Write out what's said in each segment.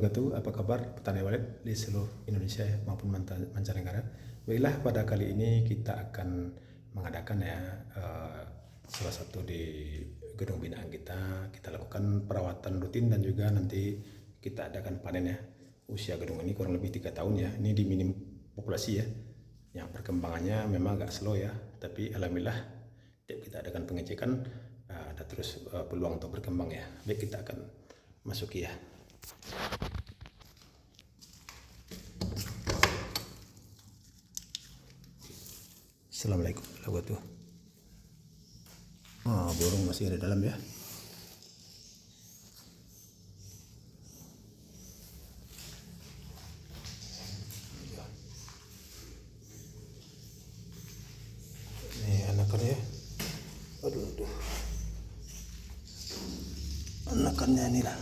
wabarakatuh. Apa kabar petani walet di seluruh Indonesia maupun mancanegara? Baiklah, pada kali ini kita akan mengadakan salah satu di gedung binaan kita. Kita lakukan perawatan rutin dan juga nanti kita adakan panen ya. Usia gedung ini kurang lebih 3 tahun ya. Ini di minim populasi ya. Yang perkembangannya memang agak slow ya. Tapi alhamdulillah tiap kita adakan pengecekan ada terus peluang untuk berkembang ya. Baik, kita akan masuki ya. Assalamualaikum warahmatullahi wabarakatuh. Burung masih ada dalam ya. Ini anakannya ya. Aduh. Anakannya ini lah.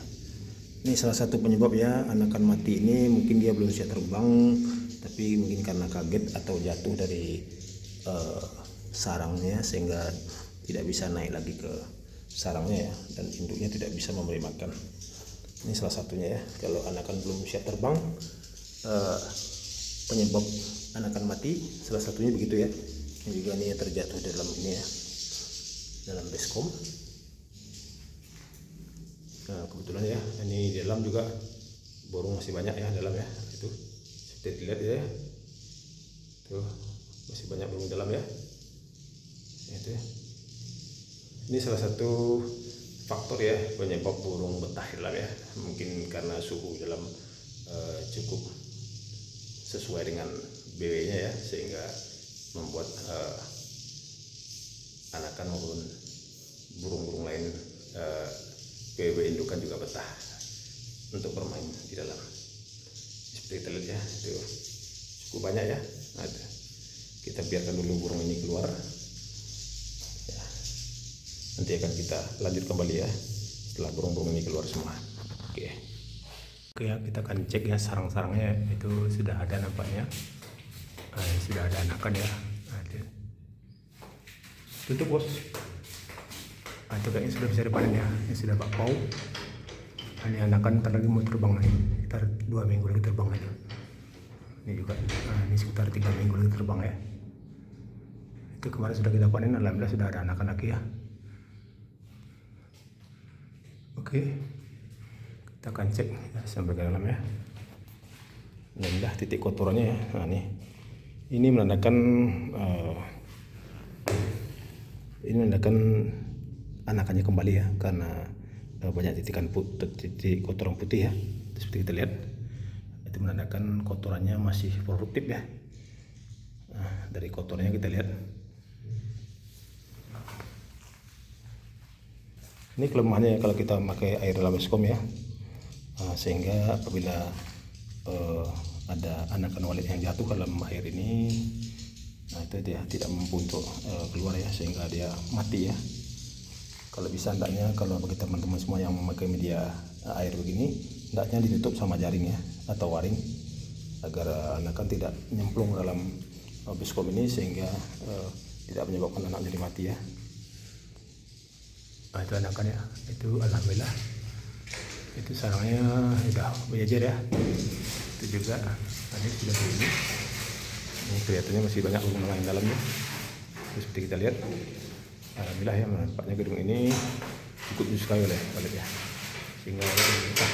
Ini salah satu penyebab ya, anakan mati ini mungkin dia belum siap terbang, tapi mungkin karena kaget atau jatuh dari sarangnya sehingga tidak bisa naik lagi ke sarangnya ya, dan induknya tidak bisa memberi makan. Ini salah satunya ya, kalau anakan belum siap terbang, penyebab anakan mati salah satunya begitu ya. Ini juga nih terjatuh dalam ini ya, dalam baskom. Nah, kebetulan ya, ini di dalam juga burung masih banyak ya dalam ya, itu seperti dilihat ya, tuh masih banyak burung dalam ya, itu ya. Ini salah satu faktor ya penyebab burung betah dalam ya, mungkin karena suhu dalam cukup sesuai dengan BW-nya ya, sehingga membuat anakan maupun burung-burung lain BW indukan juga betah untuk bermain di dalam. Seperti kita lihat ya, itu cukup banyak ya. Nah, kita biarkan dulu burung ini keluar ya. Nanti akan kita lanjut kembali ya setelah burung-burung ini keluar semua. Oke ya, kita akan cek ya sarang-sarangnya, itu sudah ada nampaknya. Sudah ada anakan ya. Tutup bos. Itu kayaknya sudah bisa dipanen ya. Ini sudah bakpao. Ini anakan ntar lagi mau terbang lagi, sekitar 2 minggu lagi terbang lagi. Ini juga ini sekitar 3 minggu lagi terbang ya. Itu kemarin sudah kita panen, alhamdulillah sudah ada anakan lagi ya. Oke, kita akan cek ya, sampai ke dalam ya. Inilah titik kotorannya ya. Nah, ini menandakan anakannya kembali ya, karena banyak titik kotoran putih ya. Seperti kita lihat, itu menandakan kotorannya masih produktif ya. Nah, dari kotorannya kita lihat. Ini kelemahannya kalau kita pakai air dalam baskom ya, sehingga apabila ada anakan walet yang jatuh ke dalam air ini, nah itu dia tidak mampu untuk keluar ya, sehingga dia mati ya. Kalau bisa hendaknya, kalau bagi teman-teman semua yang memakai media air begini, hendaknya ditutup sama jaring ya, atau waring, agar anakan tidak nyemplung dalam baskom ini sehingga tidak menyebabkan anak jadi mati ya. Nah, itu anakan ya, itu alhamdulillah itu sarangnya sudah berjejer ya. Itu juga tadi sudah begini. Ini kelihatannya masih banyak burung lain dalamnya. Terus seperti kita lihat, alhamdulillah ya, nampaknya gedung ini cukup disukai oleh walet ya, sehingga walet mudah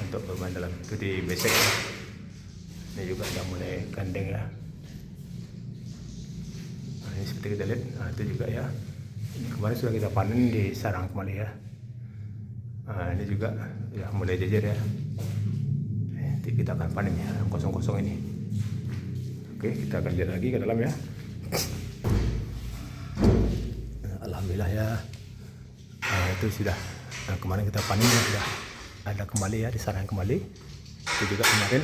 untuk bermain dalam. Itu di besek ya. Ini juga sudah mulai gandeng ya. Nah, ini seperti kita lihat, nah, itu juga ya. Ini kemarin sudah kita panen di sarang kembali ya. Nah, ini juga ya mulai jejer ya. Nanti kita akan panen ya yang kosong-kosong ini. Oke, kita akan lihat lagi ke dalam ya. Alhamdulillah ya, itu sudah kemarin kita panen ya, sudah ada kembali ya di sarang kembali. Itu juga kemarin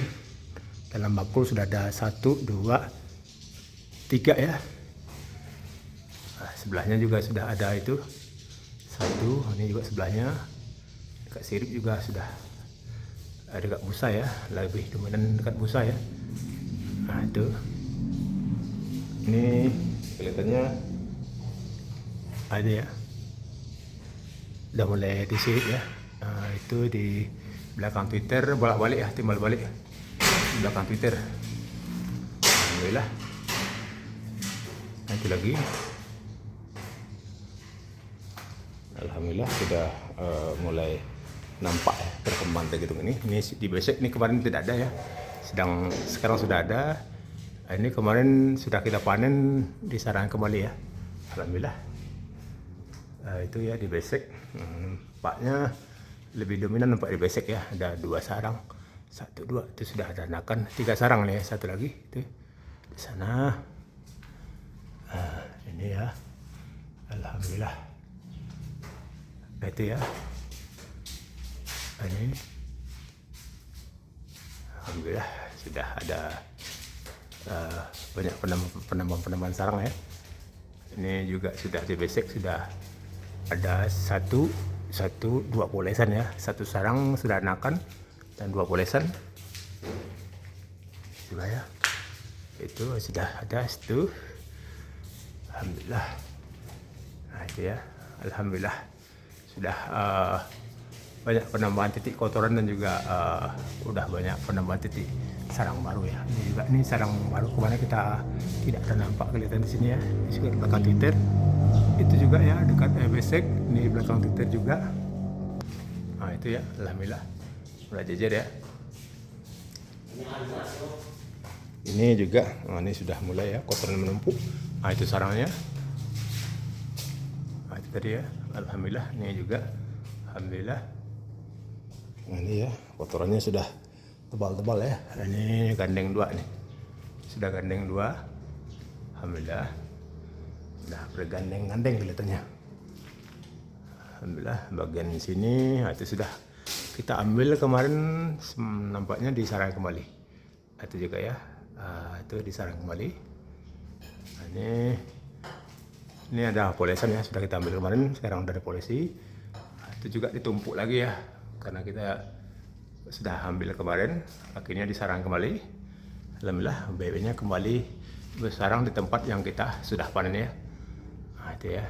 dalam bakul sudah ada 1, 2, 3 ya. Nah, sebelahnya juga sudah ada itu 1, ini juga sebelahnya dekat sirip juga sudah ada dekat busa ya, lebih dominan dekat busa ya. Nah, itu ini kelihatannya ada ya, udah mulai disirip ya. Nah, itu di belakang Twitter bolak-balik ya, timbal balik belakang Twitter. Alhamdulillah. Nanti lagi. Alhamdulillah sudah mulai nampak ya perkembangan dari gedung ini. Ini di basic ini kemarin tidak ada ya. Sekarang sudah ada. Ini kemarin sudah kita panen di sarang kembali ya. Alhamdulillah. Itu ya di basic. Nampaknya lebih dominan nampak di basic ya. Ada 2 sarang. 1, 2 itu sudah ada anakan. 3 sarang nih, 1 lagi itu di sana. Ini ya. Alhamdulillah. Itu ya. Ini alhamdulillah sudah ada banyak penambahan sarang ya. Ini juga sudah di basic sudah ada 2 polesan ya. 1 sarang sudah anakan dan 2 polesan juga ya. Itu sudah ada itu. Alhamdulillah. Nah itu ya. Alhamdulillah sudah banyak penambahan titik kotoran dan juga udah banyak penambahan titik sarang baru ya. Ini juga ini sarang baru kemana kita tidak ada nampak kelihatan di sini ya. Ini juga di belakang Twitter. Itu juga ya dekat basic. Ini belakang Twitter juga. Nah itu ya, alhamdulillah udah jejer ya. Ini juga, ini sudah mulai ya kotoran menumpuk. Nah itu sarangnya. Nah itu tadi ya, alhamdulillah. Ini juga, alhamdulillah. Nah ini ya, kotorannya sudah tebal-tebal ya. Ini gandeng 2 nih. Sudah gandeng 2. Alhamdulillah. Sudah bergandeng-gandeng kelihatannya. Alhamdulillah, bagian sini itu sudah kita ambil kemarin, nampaknya disarang kembali. Itu juga ya. Itu disarang kembali. Nah, ini ada polesan ya, sudah kita ambil kemarin, sekarang udah ada polisi. Itu juga ditumpuk lagi ya. Karena kita sudah ambil kemarin, akhirnya disarang kembali. Alhamdulillah, bebeknya kembali bersarang di tempat yang kita sudah panen ya. Nah itu ya.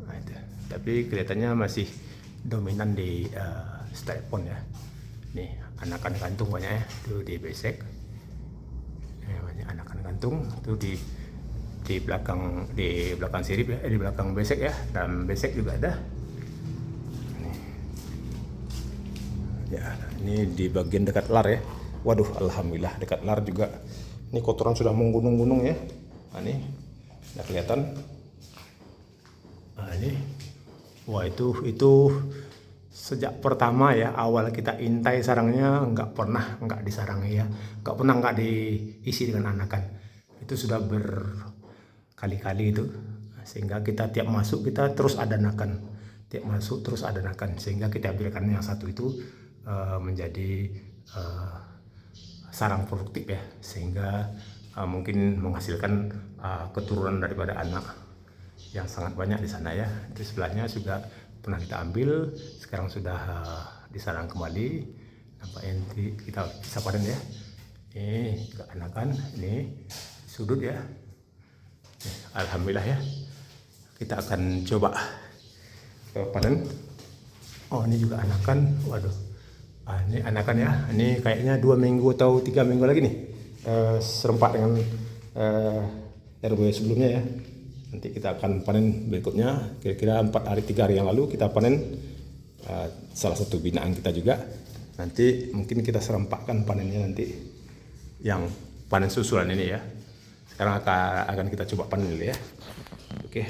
Nah, itu. Tapi kelihatannya masih dominan di styrofoam ya. Nih anakan gantung banyak ya, itu di basic. Banyak anakan gantung itu di belakang sirip ya, di belakang basic ya. Dalam basic juga ada. Ya, ini di bagian dekat lar ya. Waduh, alhamdulillah dekat lar juga. Ini kotoran sudah menggunung-gunung ya. Nah, ini udah kelihatan. Nah, ini. Wah, itu sejak pertama ya awal kita intai sarangnya nggak disarangi ya. Nggak diisi dengan anakan. Itu sudah berkali-kali itu. Sehingga kita tiap masuk kita terus ada anakan. Tiap masuk terus ada anakan. Sehingga kita biarkan yang satu itu menjadi sarang produktif ya, sehingga mungkin menghasilkan keturunan daripada anak yang sangat banyak di sana ya. Di sebelahnya juga pernah kita ambil, sekarang sudah disarang kembali. Nampaknya kita bisa panen ya. Ini juga anakan, ini sudut ya. Alhamdulillah ya. Kita akan coba panen. Oh ini juga anakan, waduh. Ini anakan ya, ini kayaknya 2 minggu atau 3 minggu lagi nih serempak dengan RW sebelumnya ya. Nanti kita akan panen berikutnya, kira-kira 3 hari yang lalu kita panen salah satu binaan kita juga. Nanti mungkin kita serempakkan panennya nanti yang panen susulan ini ya. Sekarang akan kita coba panen dulu ya. Oke.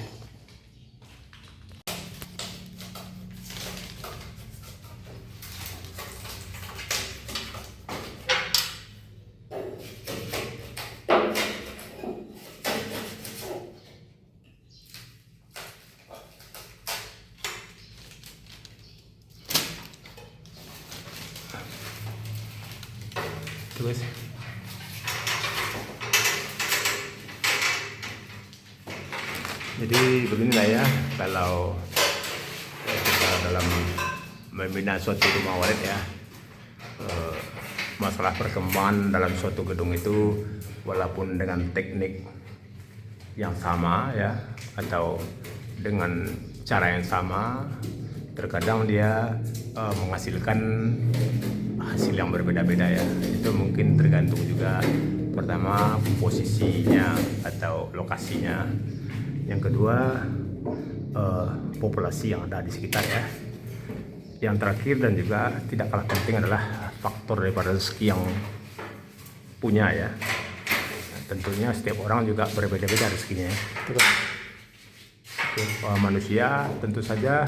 Terus jadi beginilah ya, kalau kita dalam membina suatu rumah walet ya, masalah perkembangan dalam suatu gedung itu walaupun dengan teknik yang sama ya, atau dengan cara yang sama, terkadang dia menghasilkan hasil yang berbeda-beda ya. Itu mungkin tergantung juga pertama posisinya atau lokasinya, yang kedua populasi yang ada di sekitar ya. Yang terakhir dan juga tidak kalah penting adalah faktor daripada rezeki yang punya ya. Nah, tentunya setiap orang juga berbeda-beda rezekinya ya. Manusia tentu saja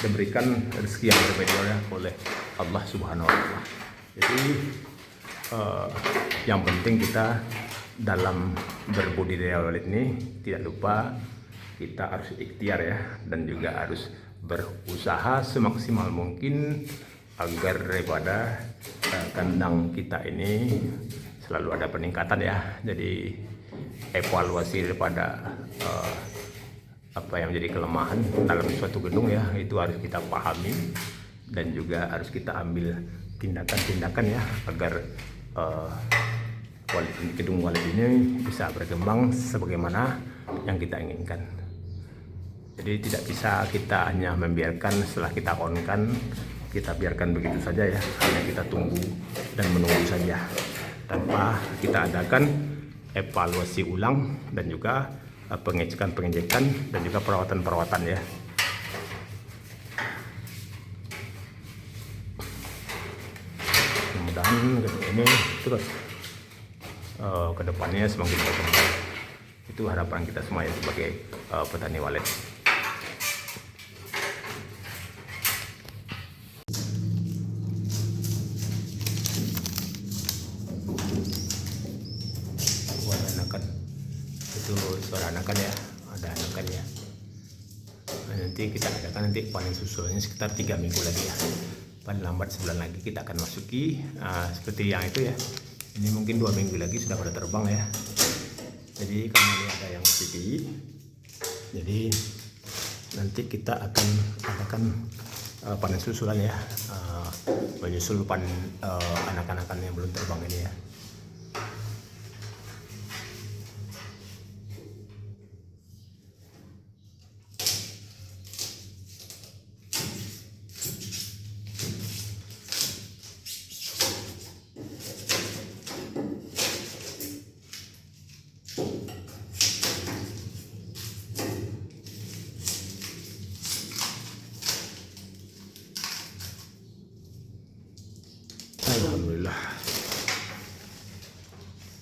diberikan rezeki yang berbeda oleh Allah Subhanahu wa Ta'ala. Jadi yang penting kita dalam berbudidaya walet ini tidak lupa kita harus ikhtiar ya, dan juga harus berusaha semaksimal mungkin agar daripada kandang kita ini selalu ada peningkatan ya. Jadi evaluasi daripada apa yang menjadi kelemahan dalam suatu gedung ya, itu harus kita pahami dan juga harus kita ambil tindakan-tindakan ya, agar gedung walet ini bisa berkembang sebagaimana yang kita inginkan. Jadi tidak bisa kita hanya membiarkan setelah kita konkan, kita biarkan begitu saja ya, hanya kita tunggu dan menunggu saja tanpa kita adakan evaluasi ulang dan juga pengecekan dan juga perawatan ya. Mudah-mudahan ini terus kedepannya semakin berkembang. Itu harapan kita semua ya sebagai petani walet. Itu suara anakan ya, ada anakan ya. Nah, nanti kita adakan nanti panen susunya sekitar 3 minggu lagi ya, paling lambat sebulan lagi kita akan masuki seperti yang itu ya. Ini mungkin 2 minggu lagi sudah pada terbang ya. Jadi karena ini ada yang pipi, jadi nanti kita akan adakan panen susulan ya, menyusul panen anak-anakan yang belum terbang ini ya.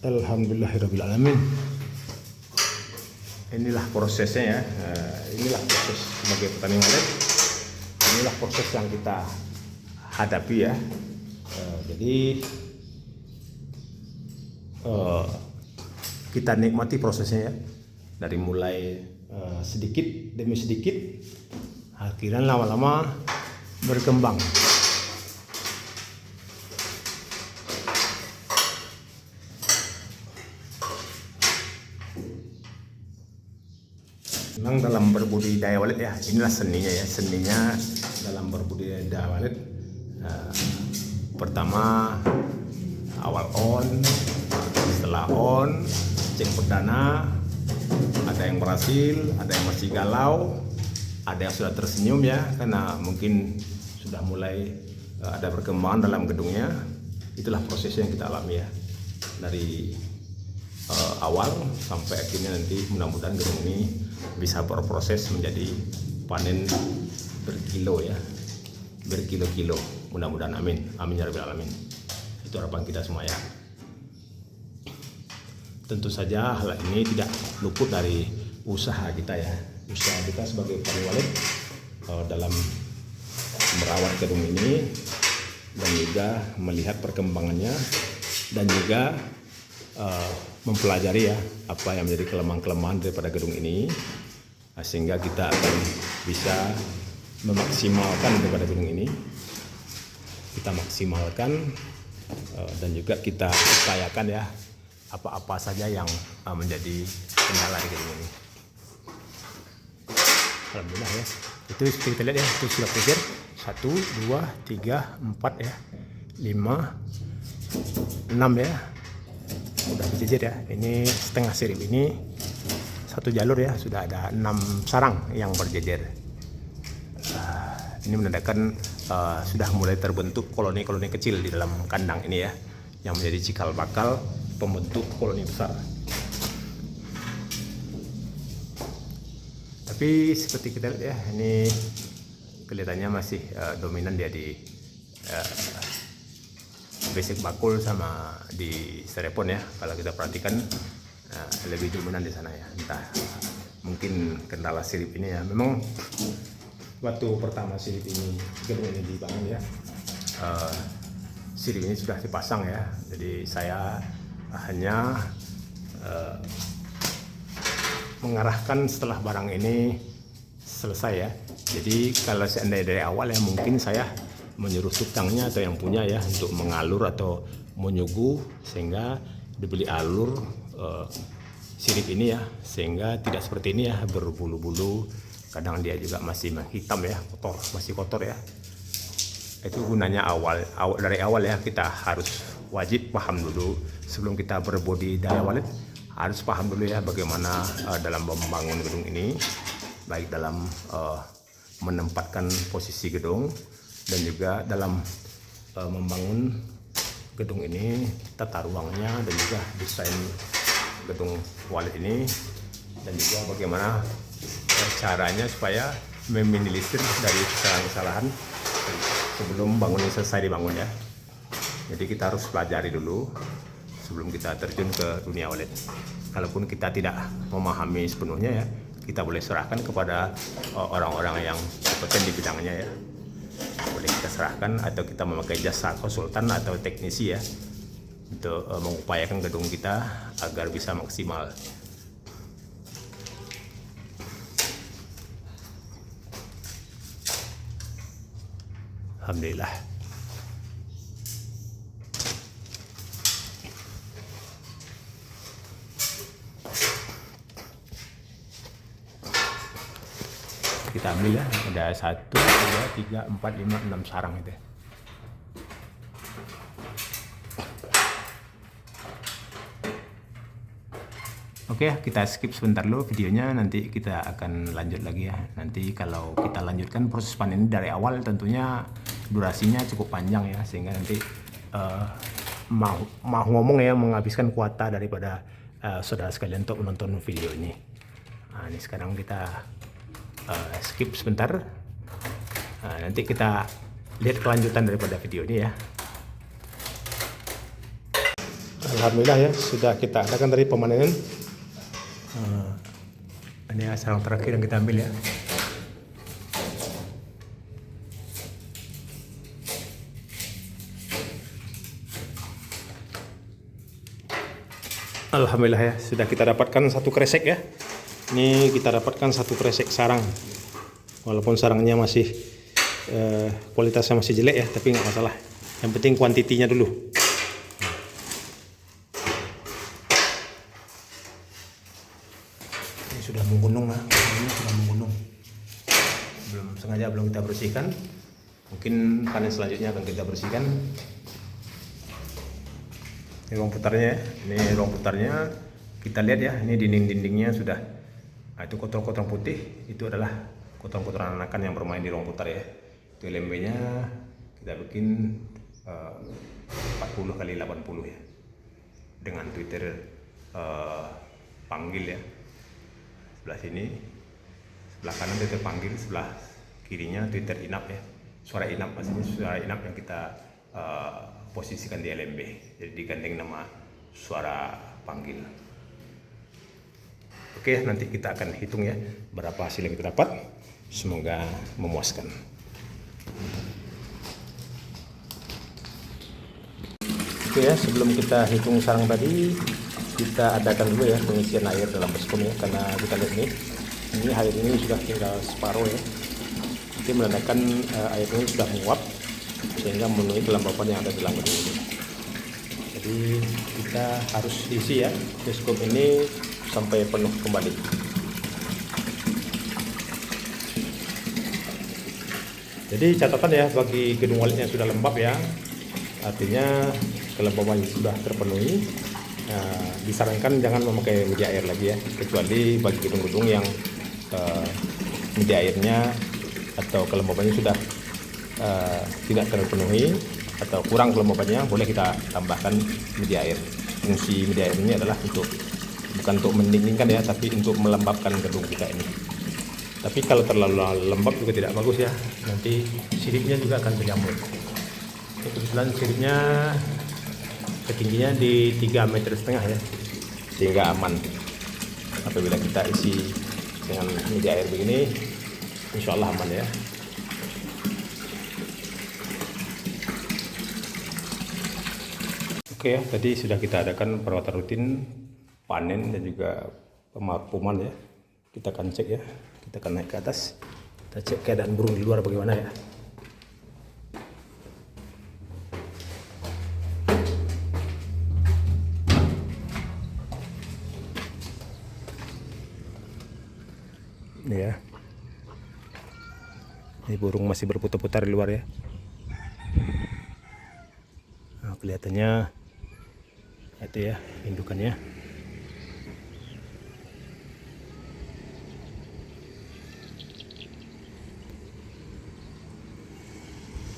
Alhamdulillahirrabbilalamin. Inilah prosesnya ya. Inilah proses sebagai petani walet. Inilah proses yang kita hadapi ya. Jadi kita nikmati prosesnya ya. Dari mulai sedikit demi sedikit, akhirnya lama-lama berkembang. Memang dalam berbudidaya walet ya, inilah seninya ya, seninya dalam berbudidaya walet. Pertama awal on, setelah on, cek perdana, ada yang berhasil, ada yang masih galau, ada yang sudah tersenyum ya, karena mungkin sudah mulai ada perkembangan dalam gedungnya. Itulah prosesnya yang kita alami ya, dari awal sampai akhirnya nanti mudah-mudahan gedung ini bisa berproses menjadi panen berkilo ya, berkilo-kilo, mudah-mudahan, amin ya rabbal alamin. Itu harapan kita semua ya. Tentu saja hal ini tidak luput dari usaha kita ya, usaha kita sebagai petani walet dalam merawat gedung ini dan juga melihat perkembangannya dan juga mempelajari ya apa yang menjadi kelemahan-kelemahan daripada gedung ini, sehingga kita akan bisa memaksimalkan daripada gedung ini, kita maksimalkan dan juga kita upayakan ya apa-apa saja yang menjadi kendala di gedung ini. Alhamdulillah ya, itu seperti kita lihat ya, itu sudah pikir 1, 2, 3, 4 ya, 5, 6 ya, udah berjejer ya. Ini setengah sirip ini satu jalur ya, sudah ada 6 sarang yang berjejer. Ini menandakan sudah mulai terbentuk koloni-koloni kecil di dalam kandang ini ya, yang menjadi cikal bakal pembentuk koloni besar. Tapi seperti kita lihat ya, ini kelihatannya masih dominan dia di basic bakul sama di styrofoam ya. Kalau kita perhatikan lebih dominan di sana ya. Entah mungkin kendala sirip ini ya. Memang waktu pertama sirip ini gedung ini dibangun ya, sirip ini sudah dipasang ya. Jadi saya hanya mengarahkan setelah barang ini selesai ya. Jadi kalau seandainya dari awal ya, mungkin saya menyuruh tukangnya atau yang punya ya untuk mengalur atau menyuguh sehingga dibeli alur sirip ini ya, sehingga tidak seperti ini ya, berbulu-bulu. Kadang dia juga masih hitam ya, kotor, masih kotor ya. Itu gunanya dari awal ya, kita harus wajib paham dulu sebelum kita berbudidaya walet, harus paham dulu ya bagaimana dalam membangun gedung ini, baik dalam menempatkan posisi gedung dan juga dalam membangun gedung ini, tata ruangnya dan juga desain gedung walet ini, dan juga bagaimana caranya supaya meminimalisir dari kesalahan-kesalahan sebelum bangunan selesai dibangun ya. Jadi kita harus pelajari dulu sebelum kita terjun ke dunia walet. Kalaupun kita tidak memahami sepenuhnya ya, kita boleh serahkan kepada orang-orang yang kompeten di bidangnya ya. Boleh kita serahkan atau kita memakai jasa konsultan atau teknisi ya, untuk mengupayakan gedung kita agar bisa maksimal. Alhamdulillah. Kita ambil ya, ada 1, 2, 3, 4, 5, 6 sarang itu. Oke, kita skip sebentar dulu videonya, nanti kita akan lanjut lagi ya. Nanti kalau kita lanjutkan proses panen ini dari awal, tentunya durasinya cukup panjang ya, sehingga nanti mau ngomong ya, menghabiskan kuota daripada saudara sekalian untuk menonton video ini. Nah, ini sekarang kita skip sebentar. Nah, nanti kita lihat kelanjutan daripada video ini ya. Alhamdulillah ya, sudah kita adakan dari pemanenan. Ini sarang terakhir yang kita ambil ya. Alhamdulillah ya, sudah kita dapatkan satu kresek ya. Ini kita dapatkan satu kresek sarang. Walaupun sarangnya masih kualitasnya masih jelek ya, tapi nggak masalah. Yang penting kuantitinya dulu. Ini sudah menggunung lah, ini sudah menggunung. Belum kita bersihkan. Mungkin panen selanjutnya akan kita bersihkan. Ini ruang putarnya, ini ruang putarnya. Kita lihat ya, ini dinding-dindingnya sudah. Nah, itu kotoran-kotoran putih, itu adalah kotoran-kotoran anakan yang bermain di ruang putar ya. Itu LMB-nya kita bikin 40 kali 80 ya, dengan Twitter panggil ya. Sebelah sini, sebelah kanan Twitter panggil, sebelah kirinya Twitter inap ya. Suara inap, maksudnya suara inap yang kita posisikan di LMB, jadi digandeng nama suara panggil. Oke, nanti kita akan hitung ya berapa hasil yang kita dapat. Semoga memuaskan. Oke ya, sebelum kita hitung sarang tadi, kita adakan dulu ya pengisian air dalam baskom ya, karena kita lihat ini air ini sudah tinggal separuh ya. Itu menandakan air ini sudah menguap sehingga memenuhi kelembapan yang ada dalam gedung ini. Jadi kita harus isi ya baskom ini sampai penuh kembali. Jadi catatan ya bagi gedung walet yang sudah lembab ya, artinya kelembabannya sudah terpenuhi. Nah, disarankan jangan memakai media air lagi ya, kecuali bagi gedung-gedung yang media airnya atau kelembabannya sudah tidak terpenuhi atau kurang kelembabannya, boleh kita tambahkan media air. Fungsi media air ini adalah bukan untuk mendinginkan ya, tapi untuk melembabkan gedung kita ini. Tapi kalau terlalu lembab juga tidak bagus ya, nanti siripnya juga akan terjamur. Kebetulan siripnya ketingginya di 3,5 meter ya, sehingga aman. Apabila kita isi dengan media air begini, insya Allah aman ya. Oke ya, tadi sudah kita adakan perawatan rutin panen dan juga pemapuman ya. Kita akan cek ya, kita akan naik ke atas, kita cek keadaan burung di luar bagaimana ya. Ini ya, ini burung masih berputar-putar di luar ya. Nah, kelihatannya itu ya indukannya.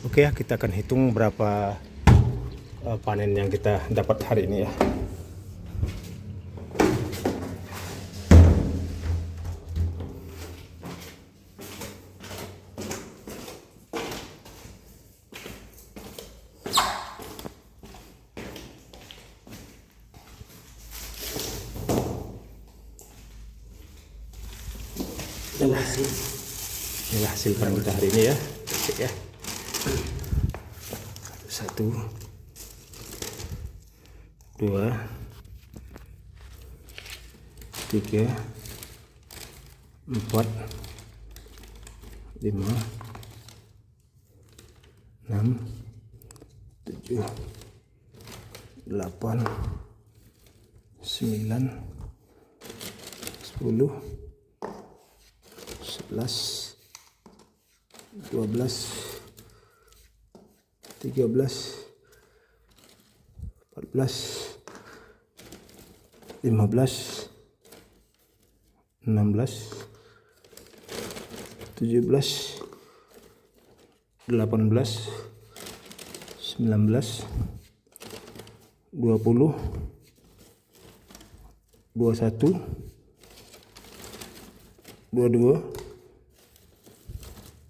Oke ya, kita akan hitung berapa panen yang kita dapat hari ini ya. Inilah hasil panen kita hari ini ya. Cek ya. 1, 2, 3, 4, 5, 6, 7, 8, 9, 10, 11, 12, 13, 14, 15, 16, 17, 18, 19, 20, 21, 22,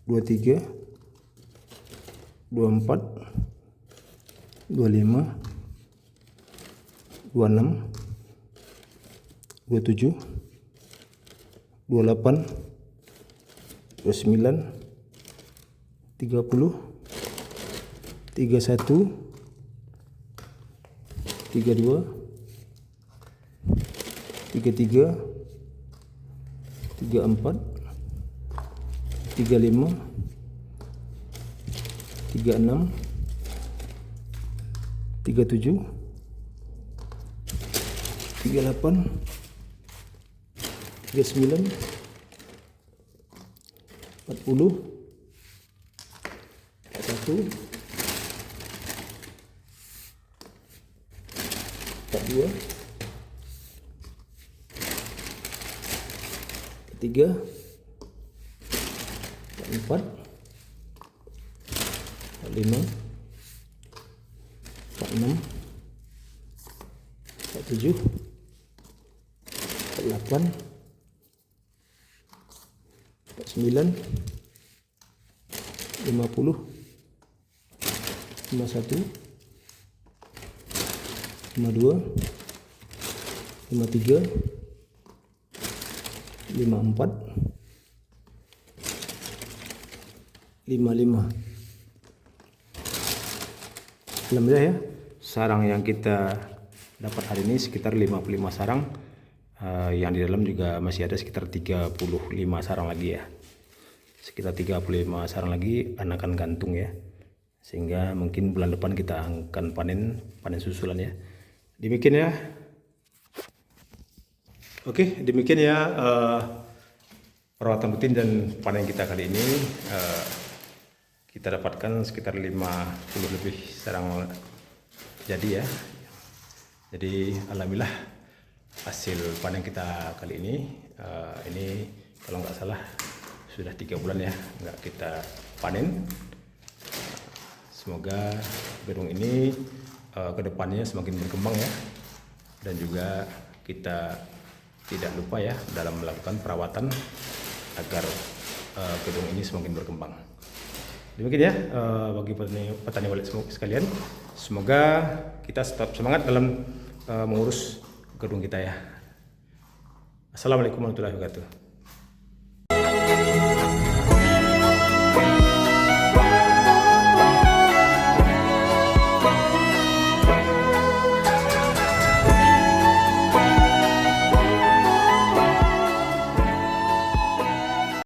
23, 24, 25, 26, 27, 28, 29, 30, 31, 32, 33, 34, 35, 36, 37, 38, 39, 40, 41, 42, 43, 44, 45, 46, 47, 48, 49, 50, 51, 52, 53, 54, 55. Alhamdulillah ya, sarang yang kita dapat hari ini sekitar 55 sarang, yang di dalam juga masih ada sekitar 35 sarang lagi ya, sekitar 35 sarang lagi anakan gantung ya, sehingga mungkin bulan depan kita akan panen susulan ya. Demikian ya. Oke, demikian ya perawatan rutin dan panen kita kali ini. Kita dapatkan sekitar 50 lebih sarang jadi ya. Jadi alhamdulillah hasil panen kita kali ini kalau nggak salah sudah 3 bulan ya nggak kita panen. Semoga gedung ini kedepannya semakin berkembang ya, dan juga kita tidak lupa ya dalam melakukan perawatan agar gedung ini semakin berkembang. Demikian ya bagi petani walet sekalian, semoga kita tetap semangat dalam mengurus gedung kita ya. Assalamualaikum warahmatullahi wabarakatuh.